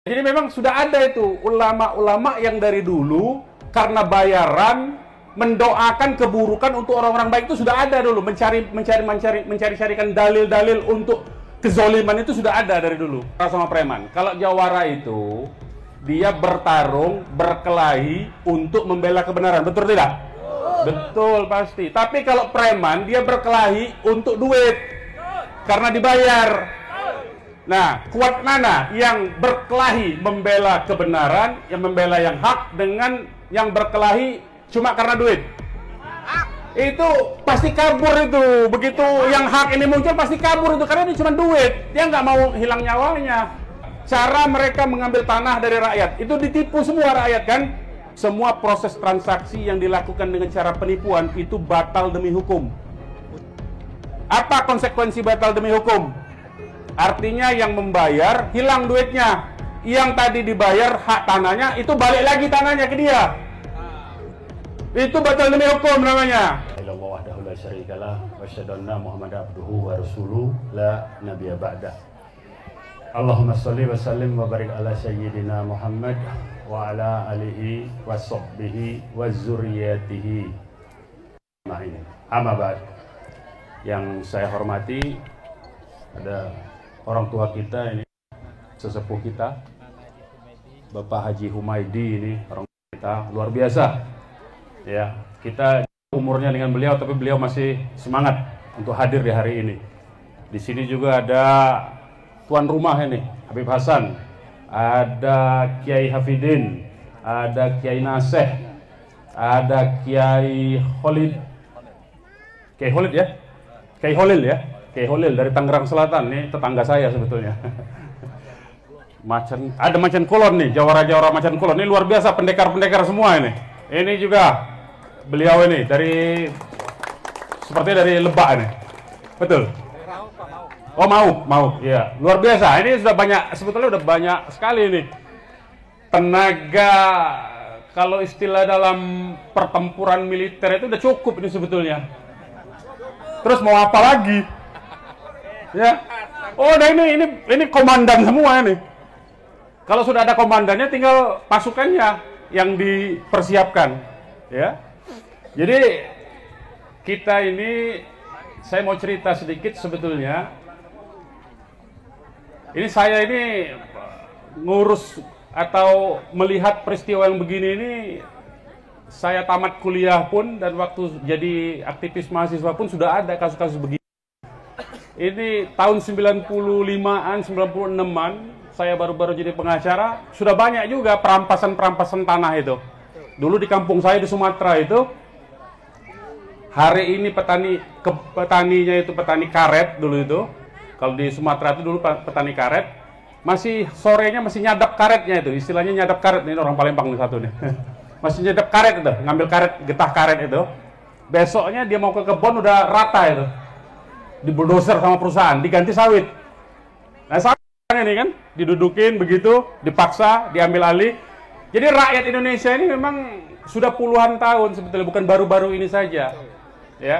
Jadi memang sudah ada itu ulama-ulama yang dari dulu karena bayaran mendoakan keburukan untuk orang-orang baik itu sudah ada dulu, mencari-carikan dalil-dalil untuk kezoliman itu sudah ada dari dulu. Sama preman. Kalau jawara itu dia bertarung, berkelahi untuk membela kebenaran, betul tidak? Betul pasti. Tapi kalau preman dia berkelahi untuk duit karena dibayar. Nah, kuat mana yang berkelahi membela kebenaran, yang membela yang hak dengan yang berkelahi cuma karena duit? Itu pasti kabur itu. Begitu yang hak ini muncul pasti kabur itu karena ini cuma duit. Dia nggak mau hilang nyawanya. Cara mereka mengambil tanah dari rakyat itu ditipu semua rakyat kan? Semua proses transaksi yang dilakukan dengan cara penipuan itu batal demi hukum. Apa konsekuensi batal demi hukum? Artinya yang membayar hilang duitnya, yang tadi dibayar hak tanahnya itu balik lagi tanahnya ke dia. Itu batal demi hukum namanya. Illallah wahdahu la syarikalah wa asyhadu anna Muhammadan abduhu wa rasuluhu la nabiyya ba'dah. Allahumma shalli wa sallim wa barik ala sayyidina Muhammad wa ala alihi wa sahbihi wa zurriyatihi. Amma ba'd. Yang saya hormati ada orang tua kita ini, sesepuh kita, Bapak Haji Humaydi ini, orang tua kita luar biasa. Ya, kita umurnya dengan beliau, tapi beliau masih semangat untuk hadir di hari ini. Di sini juga ada tuan rumah ini, Habib Hasan, ada Kiai Hafidin, ada Kiai Naseh, ada Kiai Khalid, Kiai Khalid ya, Kiai Khalil ya. Kiai Khalil dari Tangerang Selatan, nih tetangga saya sebetulnya. Ada Macan Kulon nih, jawara-jawara Macan Kulon. Ini luar biasa, pendekar-pendekar semua ini. Ini juga beliau ini dari seperti dari Lebak ini. Betul. Oh mau, ya luar biasa. Ini sudah banyak, sebetulnya udah banyak sekali ini tenaga. Kalau istilah dalam pertempuran militer itu udah cukup ini sebetulnya. Terus mau apa lagi? Ya, oh, nah ini komandan semua nih. Kalau sudah ada komandannya, tinggal pasukannya yang dipersiapkan, ya. Jadi kita ini, saya mau cerita sedikit sebetulnya. Ini saya ini ngurus atau melihat peristiwa yang begini ini. Saya tamat kuliah pun dan waktu jadi aktivis mahasiswa pun sudah ada kasus-kasus begini. Ini tahun 95-an, 96-an, saya baru-baru jadi pengacara, sudah banyak juga perampasan-perampasan tanah itu. Dulu di kampung saya di Sumatera itu, hari ini petaninya itu petani karet dulu itu. Kalau di Sumatera itu dulu petani karet, masih sorenya masih nyadap karetnya itu, istilahnya nyadap karet, ini orang Palembang nih satu nih. Masih nyadap karet itu, ngambil karet, getah karet itu. Besoknya dia mau ke kebun udah rata itu. Di bulldozer sama perusahaan, diganti sawit. Nah sawit ini kan, didudukin begitu, dipaksa, diambil alih. Jadi rakyat Indonesia ini memang sudah puluhan tahun sebetulnya, bukan baru-baru ini saja. Ya.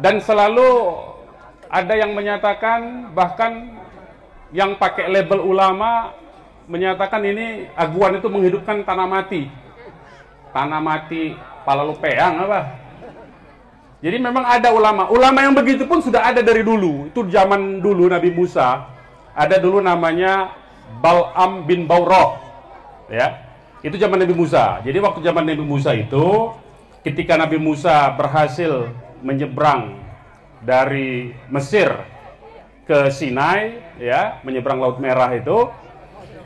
Dan selalu ada yang menyatakan, bahkan yang pakai label ulama, menyatakan ini aguan itu menghidupkan tanah mati. Tanah mati, pala lu peang apa? Jadi memang ada ulama yang begitu pun sudah ada dari dulu. Itu zaman dulu Nabi Musa, ada dulu namanya Bal'am bin Bawrah. Ya, itu zaman Nabi Musa. Jadi waktu zaman Nabi Musa itu, ketika Nabi Musa berhasil menyeberang dari Mesir ke Sinai, ya, menyeberang Laut Merah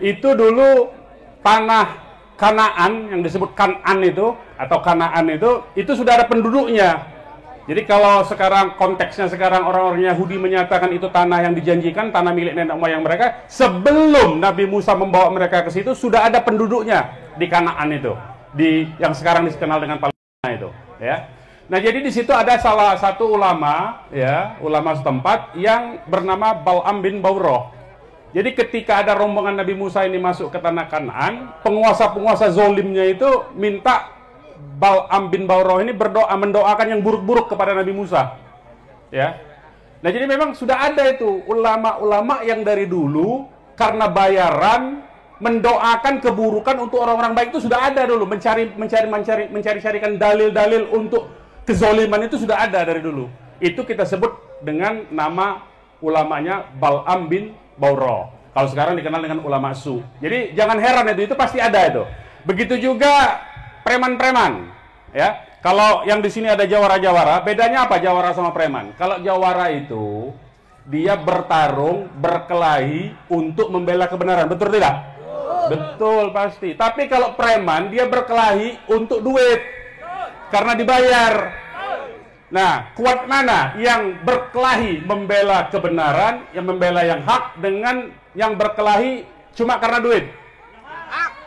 itu dulu tanah Kanaan yang disebut Kan'an itu atau Kanaan itu sudah ada penduduknya. Jadi kalau sekarang konteksnya sekarang orang-orang Yahudi menyatakan itu tanah yang dijanjikan, tanah milik nenek moyang mereka, sebelum Nabi Musa membawa mereka ke situ sudah ada penduduknya di Kanaan itu, yang sekarang dikenal dengan Palestina itu, ya. Nah, jadi di situ ada salah satu ulama, ya, ulama setempat yang bernama Bal'am bin Bawrah. Jadi ketika ada rombongan Nabi Musa ini masuk ke tanah Kanaan, penguasa-penguasa zolimnya itu minta Bal'am bin Bawrah ini mendoakan yang buruk-buruk kepada Nabi Musa. Ya. Nah, jadi memang sudah ada itu ulama-ulama yang dari dulu karena bayaran mendoakan keburukan untuk orang-orang baik itu sudah ada dulu. Mencari-carikan dalil-dalil untuk kezoliman itu sudah ada dari dulu. Itu kita sebut dengan nama ulamanya Bal'am bin Baura. Kalau sekarang dikenal dengan ulama su. Jadi jangan heran itu pasti ada itu. Begitu juga preman-preman, ya. Kalau yang di sini ada jawara-jawara, bedanya apa jawara sama preman? Kalau jawara itu dia bertarung, berkelahi untuk membela kebenaran, betul tidak? Betul pasti. Tapi kalau preman dia berkelahi untuk duit karena dibayar. Nah, kuat mana yang berkelahi membela kebenaran, yang membela yang hak dengan yang berkelahi cuma karena duit?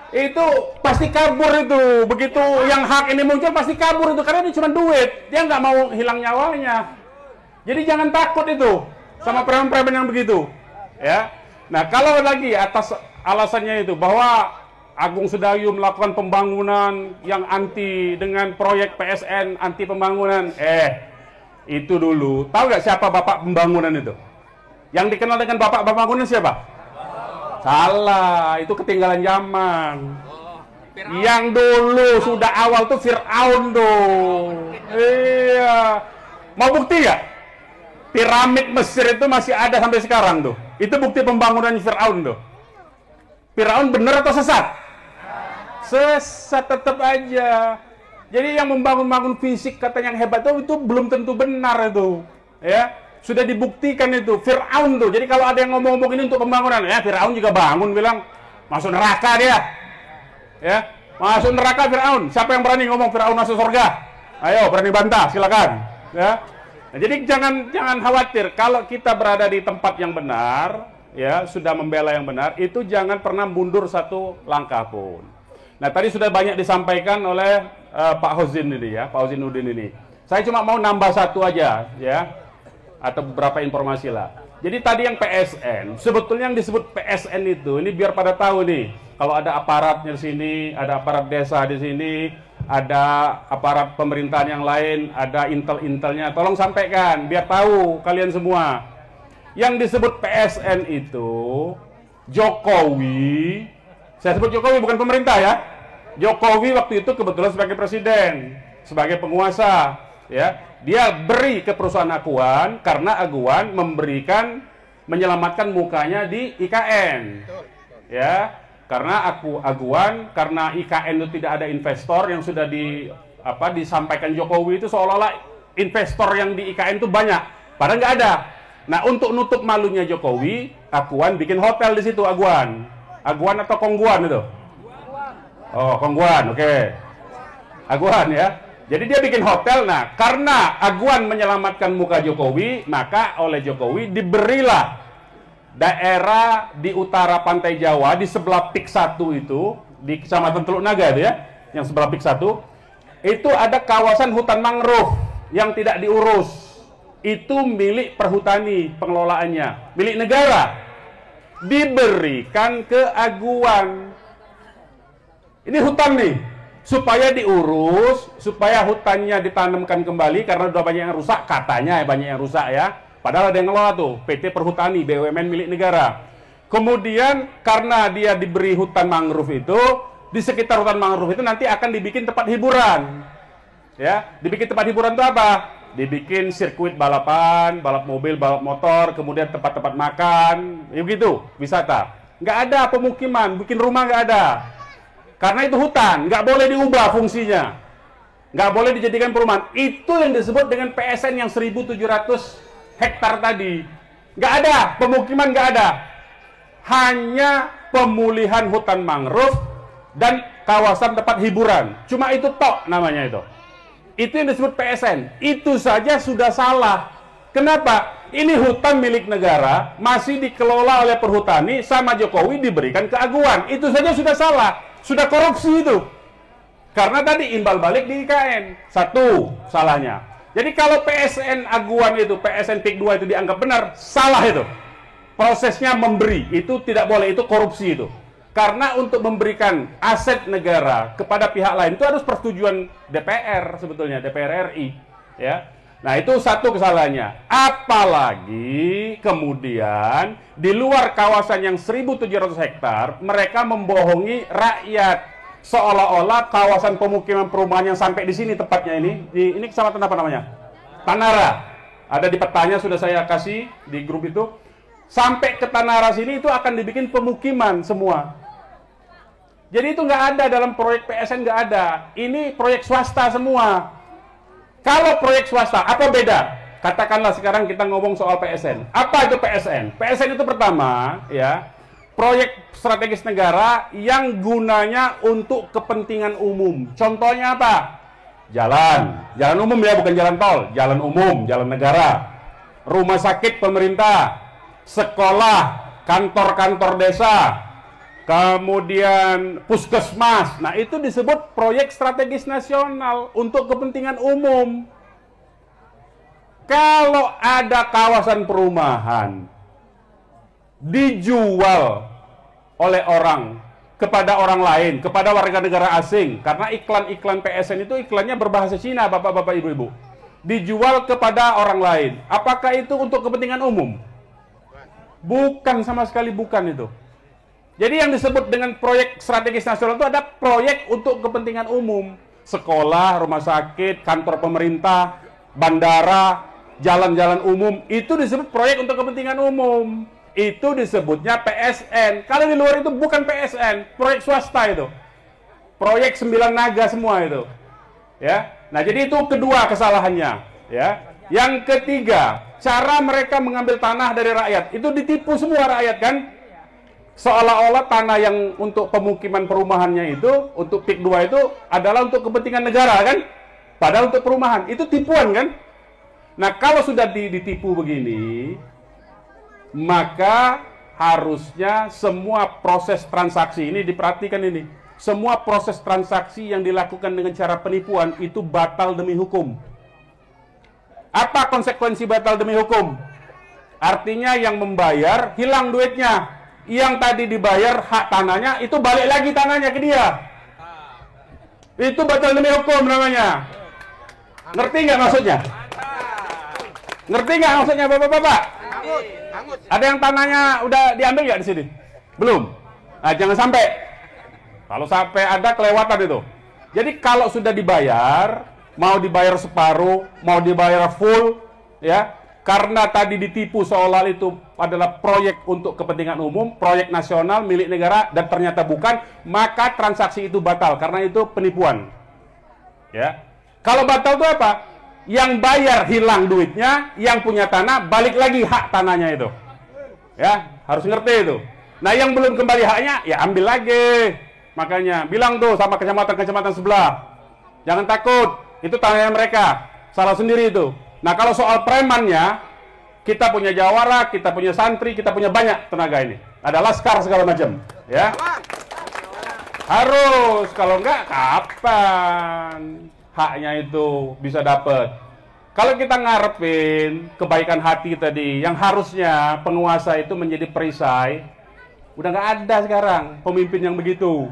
Itu pasti kabur itu. Begitu yang hak ini muncul pasti kabur itu karena ini cuma duit. Dia nggak mau hilang nyawanya. Jadi jangan takut itu sama preman-preman yang begitu, ya. Nah, kalau lagi atas alasannya itu bahwa Agung Sedayu melakukan pembangunan yang anti dengan proyek PSN, anti pembangunan. Itu dulu. Tahu nggak siapa bapak pembangunan itu? Yang dikenal dengan bapak pembangunan siapa? Salah, itu ketinggalan zaman. Yang dulu sudah awal tuh Fir'aun tuh. Iya. Mau bukti nggak? Piramid Mesir itu masih ada sampai sekarang tuh. Itu bukti pembangunan Fir'aun tuh. Fir'aun benar atau sesat? Sesat tetap aja. Jadi yang membangun fisik katanya yang hebat itu belum tentu benar itu. Ya, sudah dibuktikan itu Fir'aun tuh. Jadi kalau ada yang ngomong-ngomong ini untuk pembangunan, ya Fir'aun juga bangun bilang masuk neraka dia. Ya, masuk neraka Fir'aun. Siapa yang berani ngomong Fir'aun masuk surga? Ayo, berani bantah, silakan. Ya. Nah, jadi jangan khawatir kalau kita berada di tempat yang benar, ya, sudah membela yang benar, itu jangan pernah mundur satu langkah pun. Nah, tadi sudah banyak disampaikan oleh Pak Hozin ini ya, Pak Hozinuddin ini. Saya cuma mau nambah satu aja ya, atau beberapa informasi lah. Jadi tadi yang PSN, sebetulnya yang disebut PSN itu, ini biar pada tahu nih, kalau ada aparatnya di sini, ada aparat desa di sini, ada aparat pemerintahan yang lain, ada intel-intelnya, tolong sampaikan, biar tahu kalian semua. Yang disebut PSN itu, Jokowi, saya sebut Jokowi bukan pemerintah ya, Jokowi waktu itu kebetulan sebagai presiden, sebagai penguasa, ya, dia beri ke perusahaan Aguan karena Aguan menyelamatkan mukanya di IKN, ya, karena Aguan, karena IKN itu tidak ada investor yang sudah disampaikan Jokowi itu seolah-olah investor yang di IKN itu banyak, padahal nggak ada. Nah, untuk nutup malunya Jokowi, Aguan bikin hotel di situ. Aguan atau Kongguan itu? Oh, Kongguan, oke. Aguan ya. Jadi dia bikin hotel. Nah, karena Aguan menyelamatkan muka Jokowi, maka oleh Jokowi diberilah daerah di utara pantai Jawa, di sebelah PIK 1 itu, di Kecamatan Teluk Naga itu ya, yang sebelah PIK 1, itu ada kawasan hutan mangrove yang tidak diurus. Itu milik perhutani pengelolaannya, milik negara. Diberikan ke Aguan. Ini hutan nih, supaya diurus, supaya hutannya ditanamkan kembali karena sudah banyak yang rusak, katanya banyak yang rusak ya. Padahal ada yang ngelola tuh, PT Perhutani, BUMN milik negara. Kemudian karena dia diberi hutan mangrove itu, di sekitar hutan mangrove itu nanti akan dibikin tempat hiburan. Ya, dibikin tempat hiburan itu apa? Dibikin sirkuit balapan, balap mobil, balap motor, kemudian tempat-tempat makan, ya begitu, wisata. Nggak ada pemukiman, bikin rumah nggak ada. Karena itu hutan, nggak boleh diubah fungsinya. Nggak boleh dijadikan perumahan. Itu yang disebut dengan PSN yang 1.700 hektar tadi. Nggak ada, pemukiman nggak ada. Hanya pemulihan hutan mangrove dan kawasan tempat hiburan. Cuma itu tok namanya itu. Itu yang disebut PSN. Itu saja sudah salah. Kenapa? Ini hutan milik negara, masih dikelola oleh perhutani, sama Jokowi diberikan ke Aguan. Itu saja sudah salah. Sudah korupsi itu. Karena tadi imbal balik di IKN. Satu salahnya. Jadi kalau PSN Aguan itu, PSN PIK 2 itu dianggap benar, salah itu. Prosesnya memberi, itu tidak boleh, itu korupsi itu. Karena untuk memberikan aset negara kepada pihak lain itu harus persetujuan DPR sebetulnya, DPR RI. Ya. Nah, itu satu kesalahannya. Apalagi kemudian di luar kawasan yang 1.700 hektar, mereka membohongi rakyat. Seolah-olah kawasan pemukiman perumahan yang sampai di sini tepatnya ini kecamatan apa namanya? Tanara. Ada di petanya sudah saya kasih di grup itu. Sampai ke Tanara sini itu akan dibikin pemukiman semua. Jadi itu nggak ada dalam proyek PSN, nggak ada. Ini proyek swasta semua. Kalau proyek swasta, apa beda? Katakanlah sekarang kita ngomong soal PSN. Apa itu PSN? PSN itu pertama, ya, proyek strategis negara yang gunanya untuk kepentingan umum. Contohnya apa? Jalan umum ya, bukan jalan tol. Jalan umum, jalan negara. Rumah sakit pemerintah, sekolah, kantor-kantor desa, kemudian puskesmas. Nah, itu disebut proyek strategis nasional untuk kepentingan umum. Kalau ada kawasan perumahan dijual oleh orang kepada orang lain, kepada warga negara asing, karena iklan-iklan PSN itu iklannya berbahasa Cina, Bapak-bapak, Ibu-ibu. Dijual kepada orang lain. Apakah itu untuk kepentingan umum? Bukan, sama sekali bukan itu. Jadi yang disebut dengan proyek strategis nasional itu ada proyek untuk kepentingan umum. Sekolah, rumah sakit, kantor pemerintah, bandara, jalan-jalan umum, itu disebut proyek untuk kepentingan umum. Itu disebutnya PSN. Kalau di luar itu bukan PSN, proyek swasta itu. Proyek 9 naga semua itu. Ya. Nah, jadi itu kedua kesalahannya, ya. Yang ketiga, cara mereka mengambil tanah dari rakyat. Itu ditipu semua rakyat kan? Seolah-olah tanah yang untuk pemukiman perumahannya itu, untuk PIK 2 itu adalah untuk kepentingan negara kan? Padahal untuk perumahan, itu tipuan kan? Nah, kalau sudah ditipu begini, maka harusnya semua proses transaksi ini diperhatikan ini. Semua proses transaksi yang dilakukan dengan cara penipuan itu batal demi hukum. Apa konsekuensi batal demi hukum? Artinya yang membayar hilang duitnya. Yang tadi dibayar hak tanahnya, itu balik lagi tanahnya ke dia. Itu batal demi hukum namanya. Ngerti nggak maksudnya? Ngerti nggak maksudnya, Bapak-bapak? Ada yang tanahnya udah diambil nggak di sini? Belum. Nah, jangan sampai. Kalau sampai ada kelewatan itu. Jadi kalau sudah dibayar, mau dibayar separuh, mau dibayar full, ya, karena tadi ditipu seolah itu adalah proyek untuk kepentingan umum, proyek nasional milik negara, dan ternyata bukan, maka transaksi itu batal karena itu penipuan. Ya. Kalau batal itu apa? Yang bayar hilang duitnya, yang punya tanah balik lagi hak tanahnya itu. Ya, harus ngerti itu. Nah, yang belum kembali haknya ya ambil lagi. Makanya bilang tuh sama kecamatan-kecamatan sebelah. Jangan takut, itu tanahnya mereka. Salah sendiri itu. Nah, kalau soal premannya, kita punya jawara, kita punya santri, kita punya banyak tenaga ini. Ada laskar segala macam, ya. Harus, kalau enggak kapan haknya itu bisa dapat? Kalau kita ngarepin kebaikan hati tadi, yang harusnya penguasa itu menjadi perisai, udah nggak ada sekarang pemimpin yang begitu.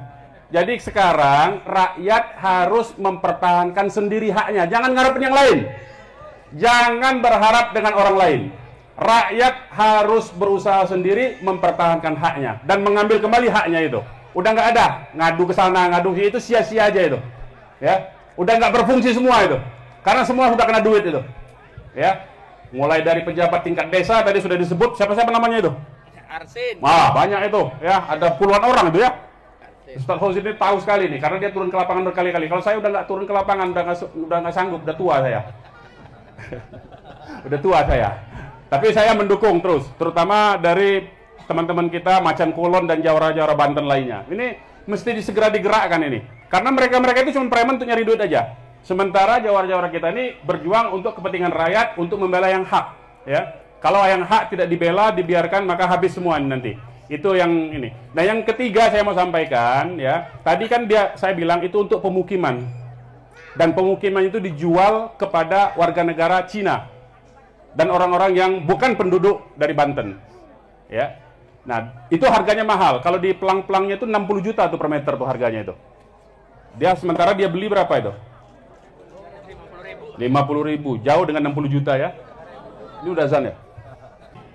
Jadi sekarang rakyat harus mempertahankan sendiri haknya, jangan ngarepin yang lain. Jangan berharap dengan orang lain. Rakyat harus berusaha sendiri mempertahankan haknya dan mengambil kembali haknya itu. Udah nggak ada ngadu ke sana, ngadu itu sia-sia aja itu. Ya, udah nggak berfungsi semua itu. Karena semua sudah kena duit itu. Ya. Mulai dari pejabat tingkat desa tadi sudah disebut, siapa-siapa namanya itu? Arsin. Wah, banyak itu, ya. Ada puluhan orang itu ya. Ustaz Fauzi ini tahu sekali nih, karena dia turun ke lapangan berkali-kali. Kalau saya udah nggak turun ke lapangan, udah nggak sanggup, udah tua saya. Udah tua saya. Tapi saya mendukung terus, terutama dari teman-teman kita Macan Kulon dan jawara-jawara Banten lainnya. Ini mesti segera digerakkan ini. Karena mereka-mereka itu cuma preman untuk nyari duit aja. Sementara jawara-jawara kita ini berjuang untuk kepentingan rakyat, untuk membela yang hak. Ya, kalau yang hak tidak dibela, dibiarkan, maka habis semua nanti. Itu yang ini. Nah, yang ketiga saya mau sampaikan, ya. Tadi kan saya bilang itu untuk pemukiman. Dan pemukiman itu dijual kepada warga negara Cina dan orang-orang yang bukan penduduk dari Banten. Ya. Nah, itu harganya mahal. Kalau di pelang-pelangnya itu 60 juta tuh per meter tuh harganya itu. Sementara dia beli berapa itu? 50.000, jauh dengan 60 juta ya. Ini udah azan ya.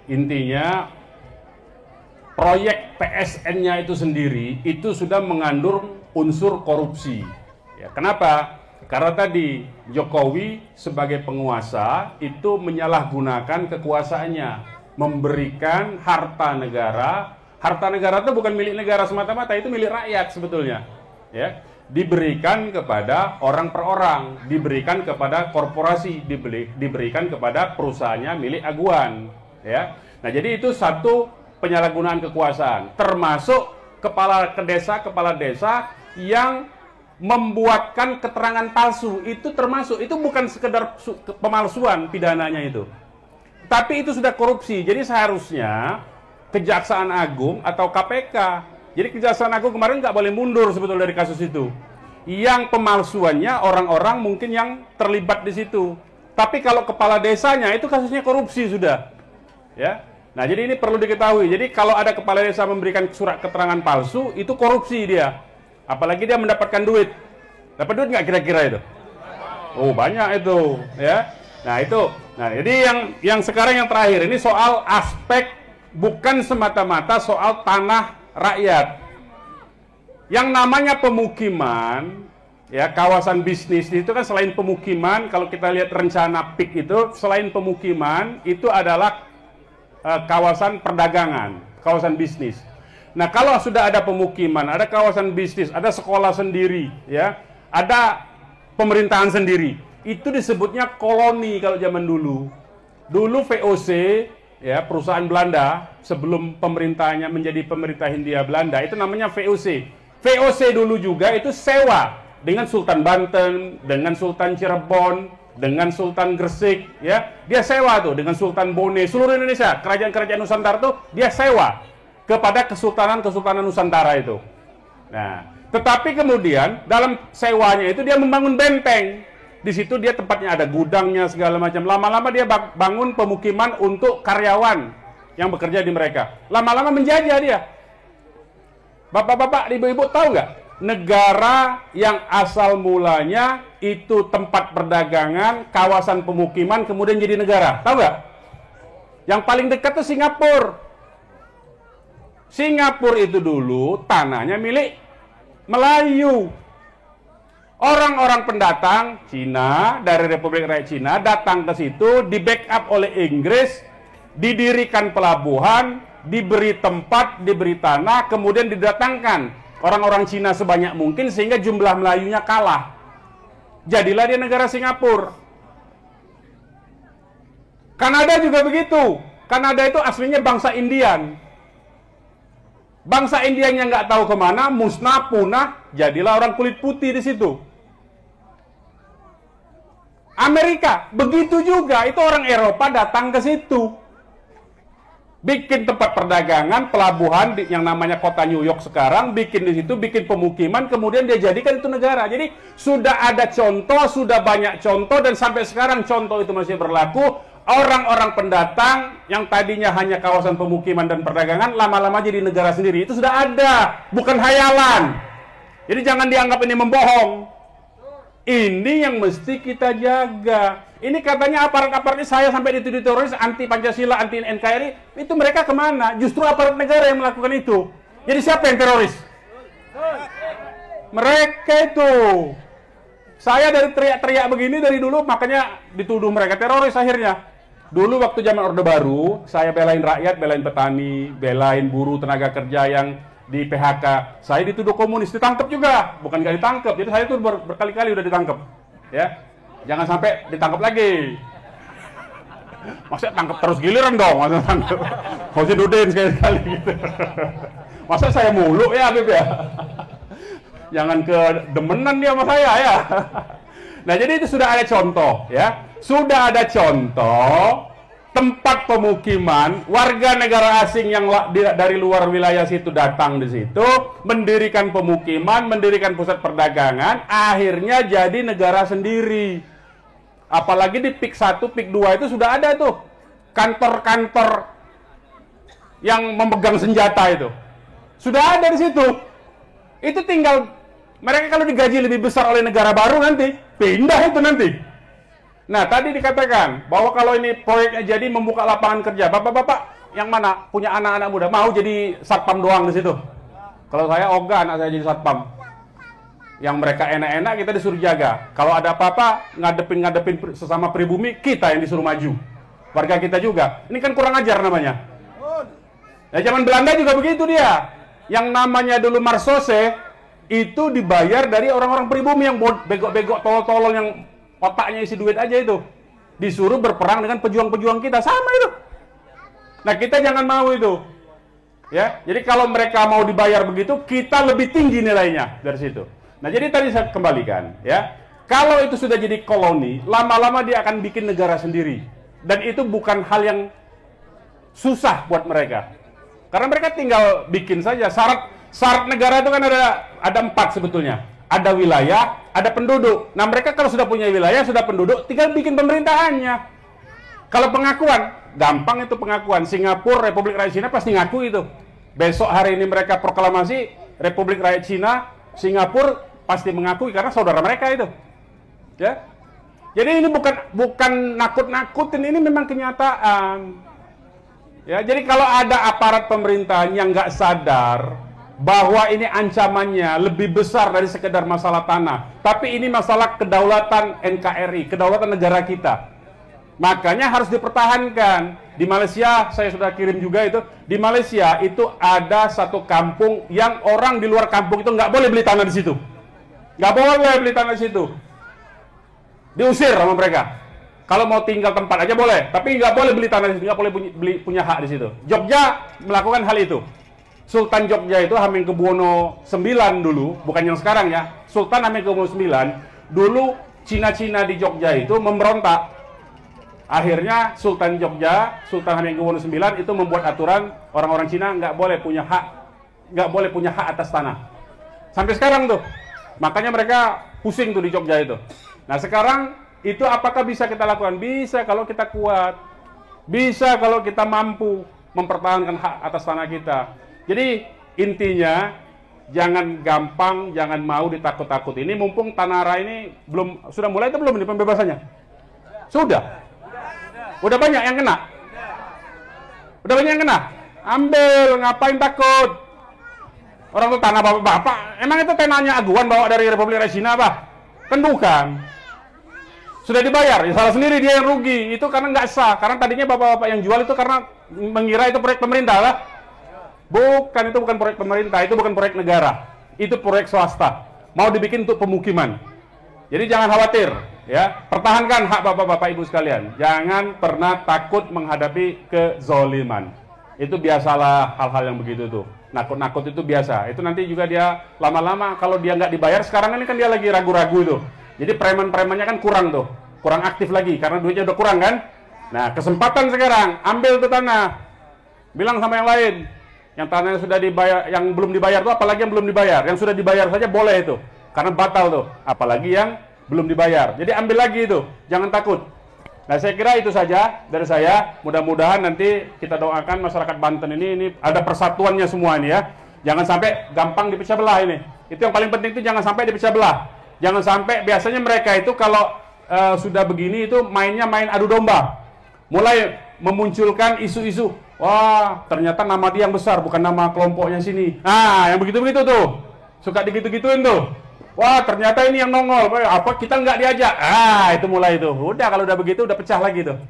Intinya proyek PSN-nya itu sendiri itu sudah mengandung unsur korupsi. Ya, kenapa? Karena tadi Jokowi sebagai penguasa itu menyalahgunakan kekuasaannya, memberikan harta negara. Harta negara itu bukan milik negara semata-mata, itu milik rakyat sebetulnya. Ya, diberikan kepada orang per orang, diberikan kepada korporasi, diberikan kepada perusahaannya milik aguan. Ya, nah jadi itu satu penyalahgunaan kekuasaan, termasuk kepala desa yang membuatkan keterangan palsu, itu termasuk, itu bukan sekedar pemalsuan pidananya itu, tapi itu sudah korupsi. Jadi seharusnya Kejaksaan Agung atau KPK, jadi Kejaksaan Agung kemarin nggak boleh mundur sebetulnya dari kasus itu. Yang pemalsuannya orang-orang mungkin yang terlibat di situ, tapi kalau kepala desanya itu kasusnya korupsi sudah, ya. Nah jadi ini perlu diketahui. Jadi kalau ada kepala desa memberikan surat keterangan palsu, itu korupsi dia. Apalagi dia mendapatkan duit. Dapat duit nggak kira-kira itu? Oh banyak itu, ya. Nah itu. Nah jadi yang sekarang yang terakhir ini soal aspek bukan semata-mata soal tanah rakyat. Yang namanya pemukiman, ya kawasan bisnis itu kan selain pemukiman, kalau kita lihat rencana PIK itu selain pemukiman itu adalah kawasan perdagangan, kawasan bisnis. Nah, kalau sudah ada pemukiman, ada kawasan bisnis, ada sekolah sendiri, ya, ada pemerintahan sendiri, itu disebutnya koloni kalau zaman dulu. Dulu VOC, ya, perusahaan Belanda sebelum pemerintahnya menjadi pemerintah Hindia Belanda, itu namanya VOC. VOC dulu juga itu sewa dengan Sultan Banten, dengan Sultan Cirebon, dengan Sultan Gresik, ya, dia sewa tuh dengan Sultan Bone, seluruh Indonesia, kerajaan-kerajaan Nusantara tuh dia sewa kepada kesultanan Nusantara itu. Nah, tetapi kemudian dalam sewanya itu dia membangun benteng. Di situ dia tempatnya ada gudangnya segala macam. Lama-lama dia bangun pemukiman untuk karyawan yang bekerja di mereka. Lama-lama menjajah dia. Bapak-bapak, ibu-ibu tahu nggak? Negara yang asal mulanya itu tempat perdagangan, kawasan pemukiman, kemudian jadi negara. Tahu nggak? Yang paling dekat itu Singapura. Singapura itu dulu tanahnya milik Melayu. Orang-orang pendatang Cina dari Republik Rakyat Cina datang ke situ, di backup oleh Inggris, didirikan pelabuhan, diberi tempat, diberi tanah, kemudian didatangkan orang-orang Cina sebanyak mungkin sehingga jumlah Melayunya kalah. Jadilah dia negara Singapura. Kanada juga begitu. Kanada itu aslinya bangsa Indian. Bangsa Indian yang nggak tahu kemana, musnah, punah, jadilah orang kulit putih di situ. Amerika begitu juga, itu orang Eropa datang ke situ, bikin tempat perdagangan, pelabuhan yang namanya kota New York sekarang, bikin di situ, bikin pemukiman, kemudian dia jadikan itu negara. Jadi sudah ada contoh, sudah banyak contoh, dan sampai sekarang contoh itu masih berlaku. Orang-orang pendatang yang tadinya hanya kawasan pemukiman dan perdagangan, lama-lama jadi negara sendiri. Itu sudah ada, bukan hayalan. Jadi jangan dianggap ini membohong. Ini yang mesti kita jaga. Ini katanya aparat-aparat ini saya sampai dituduh teroris, anti Pancasila, anti NKRI. Itu mereka kemana? Justru aparat negara yang melakukan itu. Jadi siapa yang teroris? Mereka itu. Saya dari teriak-teriak begini dari dulu, makanya dituduh mereka teroris akhirnya. Dulu waktu zaman Orde Baru, saya belain rakyat, belain petani, belain buruh tenaga kerja yang di PHK. Saya dituduh komunis, ditangkap juga. Bukan nggak ditangkap, jadi saya itu berkali-kali udah ditangkap. Ya, jangan sampai ditangkap lagi. Masa tangkap terus giliran dong, masa tangkap. Masa Dudin sekali-kali gitu. Masa saya mulu ya, Habib ya? Jangan kedemenan dia sama saya ya. Nah, jadi itu sudah ada contoh ya. Sudah ada contoh tempat pemukiman warga negara asing yang dari luar wilayah situ datang di situ, mendirikan pemukiman, mendirikan pusat perdagangan, akhirnya jadi negara sendiri. Apalagi di PIK 1, PIK 2 itu sudah ada tuh kantor-kantor yang memegang senjata itu. Sudah ada di situ. Itu tinggal mereka kalau digaji lebih besar oleh negara baru nanti, pindah itu nanti. Nah, tadi dikatakan bahwa kalau ini proyeknya jadi membuka lapangan kerja, bapak-bapak yang mana punya anak-anak muda mau jadi satpam doang di situ? Kalau saya ogah anak saya jadi satpam. Yang mereka enak-enak kita disuruh jaga. Kalau ada apa-apa ngadepin sesama pribumi, kita yang disuruh maju. Warga kita juga. Ini kan kurang ajar namanya. Nah, zaman Belanda juga begitu dia. Yang namanya dulu marsose itu dibayar dari orang-orang pribumi yang bego-bego tolol-tolol yang otaknya isi duit aja itu. Disuruh berperang dengan pejuang-pejuang kita, sama itu. Nah, kita jangan mau itu. Ya, jadi kalau mereka mau dibayar begitu, kita lebih tinggi nilainya dari situ. Nah, jadi tadi saya kembalikan, ya. Kalau itu sudah jadi koloni, lama-lama dia akan bikin negara sendiri. Dan itu bukan hal yang susah buat mereka. Karena mereka tinggal bikin saja. Syarat negara itu kan ada 4 sebetulnya. Ada wilayah, ada penduduk. Nah, mereka kalau sudah punya wilayah, sudah penduduk, tinggal bikin pemerintahannya. Kalau pengakuan, gampang itu pengakuan. Singapura, Republik Rakyat Cina pasti ngaku itu. Besok hari ini mereka proklamasi Republik Rakyat Cina, Singapura pasti mengakui karena saudara mereka itu. Ya. Jadi ini bukan nakut-nakutin, ini memang kenyataan. Ya, jadi kalau ada aparat pemerintahan yang nggak sadar bahwa ini ancamannya lebih besar dari sekedar masalah tanah, tapi ini masalah kedaulatan NKRI, kedaulatan negara kita. Makanya harus dipertahankan. Di Malaysia, saya sudah kirim juga itu, di Malaysia itu ada satu kampung yang orang di luar kampung itu nggak boleh beli tanah di situ. Nggak boleh beli tanah di situ. Diusir sama mereka. Kalau mau tinggal tempat aja boleh, tapi nggak boleh beli tanah di situ, nggak boleh punya hak di situ. Jogja melakukan hal itu. Sultan Jogja itu Hamengkubuwono IX dulu, bukan yang sekarang ya. Sultan Hamengkubuwono IX dulu Cina-Cina di Jogja itu memberontak. Akhirnya Sultan Jogja, Sultan Hamengkubuwono IX itu membuat aturan orang-orang Cina nggak boleh punya hak atas tanah. Sampai sekarang tuh, makanya mereka pusing tuh di Jogja itu. Nah, sekarang itu apakah bisa kita lakukan? Bisa kalau kita kuat. Bisa kalau kita mampu mempertahankan hak atas tanah kita. Jadi intinya jangan gampang, jangan mau ditakut-takut. Ini mumpung Tanara ini sudah mulai itu belum ini pembebasannya? Sudah. Udah banyak yang kena. Udah banyak yang kena. Ambil, ngapain takut? Orang tuh tanah bapak-bapak. Emang itu tanahnya aguan bawa dari Republik Rakyat Cina apa? Kan bukan. Sudah dibayar, ya salah sendiri dia yang rugi. Itu karena nggak sah. Karena tadinya bapak-bapak yang jual itu karena mengira itu proyek pemerintah lah. Bukan, itu bukan proyek pemerintah, itu bukan proyek negara. Itu proyek swasta. Mau dibikin untuk pemukiman. Jadi jangan khawatir, ya. Pertahankan hak bapak-bapak ibu sekalian. Jangan pernah takut menghadapi kezoliman. Itu biasalah hal-hal yang begitu tuh. Nakut-nakut itu biasa. Itu nanti juga dia lama-lama kalau dia nggak dibayar, sekarang ini kan dia lagi ragu-ragu itu. Jadi preman-premannya kan kurang tuh, kurang aktif lagi karena duitnya udah kurang kan. Nah, kesempatan sekarang, ambil tuh tanah, bilang sama yang lain, yang tanahnya sudah dibayar, yang belum dibayar tuh, apalagi yang belum dibayar, yang sudah dibayar saja boleh itu, karena batal tuh, apalagi yang belum dibayar. Jadi ambil lagi itu, jangan takut. Nah, saya kira itu saja dari saya. Mudah-mudahan nanti kita doakan masyarakat Banten ini ada persatuannya semua ini ya. Jangan sampai gampang dipecah belah ini. Itu yang paling penting itu jangan sampai dipecah belah. Jangan sampai, biasanya mereka itu kalau sudah begini itu mainnya main adu domba. Mulai memunculkan isu-isu, wah ternyata nama dia yang besar, bukan nama kelompoknya sini. Nah, yang begitu-begitu tuh, suka digitu-gituin tuh. Wah ternyata ini yang nongol, apa kita nggak diajak. Ah, itu mulai itu. Udah kalau udah begitu, udah pecah lagi tuh.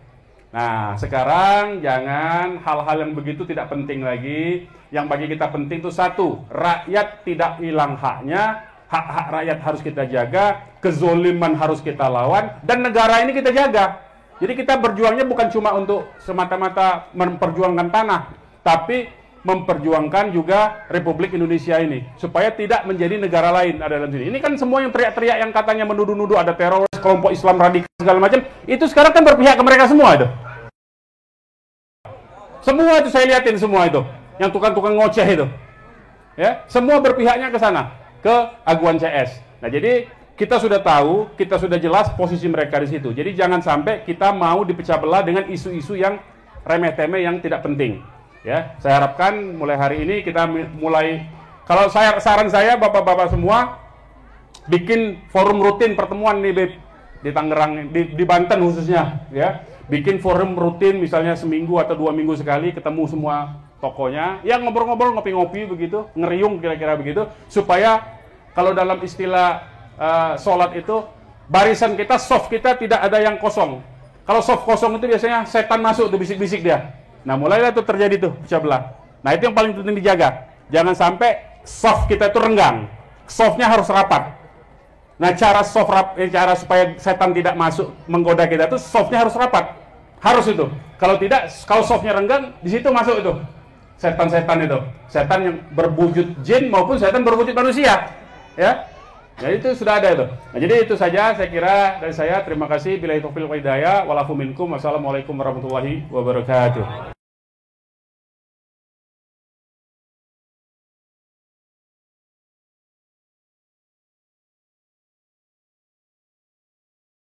Nah, sekarang jangan hal-hal yang begitu tidak penting lagi. Yang bagi kita penting itu satu, rakyat tidak hilang haknya. Hak-hak rakyat harus kita jaga, kezoliman harus kita lawan, dan negara ini kita jaga. Jadi kita berjuangnya bukan cuma untuk semata-mata memperjuangkan tanah, tapi memperjuangkan juga Republik Indonesia ini, supaya tidak menjadi negara lain ada dalam sini. Ini kan semua yang teriak-teriak yang katanya menuduh-nuduh ada teroris, kelompok Islam radikal segala macam, itu sekarang kan berpihak ke mereka semua itu. Semua itu saya liatin semua itu, yang tukang-tukang ngoceh itu. Ya, semua berpihaknya ke sana. Ke aguan CS. Nah, jadi kita sudah tahu, kita sudah jelas posisi mereka di situ. Jadi jangan sampai kita mau dipecah belah dengan isu-isu yang remeh-temeh yang tidak penting. Ya, saya harapkan mulai hari ini kita mulai, kalau saran saya bapak-bapak semua bikin forum rutin pertemuan nih, Beb. di Tangerang, di Banten khususnya, ya. Bikin forum rutin, misalnya seminggu atau 2 minggu sekali, ketemu semua tokonya, ya ngobrol-ngobrol, ngopi-ngopi begitu, ngeriung kira-kira begitu, supaya kalau dalam istilah sholat itu, barisan kita, soft kita tidak ada yang kosong. Kalau soft kosong itu biasanya setan masuk tuh, bisik-bisik dia. Nah, mulailah tuh terjadi tuh, pecah belah. Nah, itu yang paling penting dijaga. Jangan sampai soft kita itu renggang. Softnya harus rapat. Nah, cara cara supaya setan tidak masuk menggoda kita itu softnya harus rapat. Harus itu. Kalau tidak, kalau softnya renggang, di situ masuk itu setan-setan itu. Setan yang berwujud jin maupun setan berwujud manusia. Ya. Jadi itu sudah ada itu. Nah, jadi itu saja saya kira dari saya. Terima kasih. Billahi taufiq wal hidayah. Walafu minkum. Wassalamualaikum warahmatullahi wabarakatuh.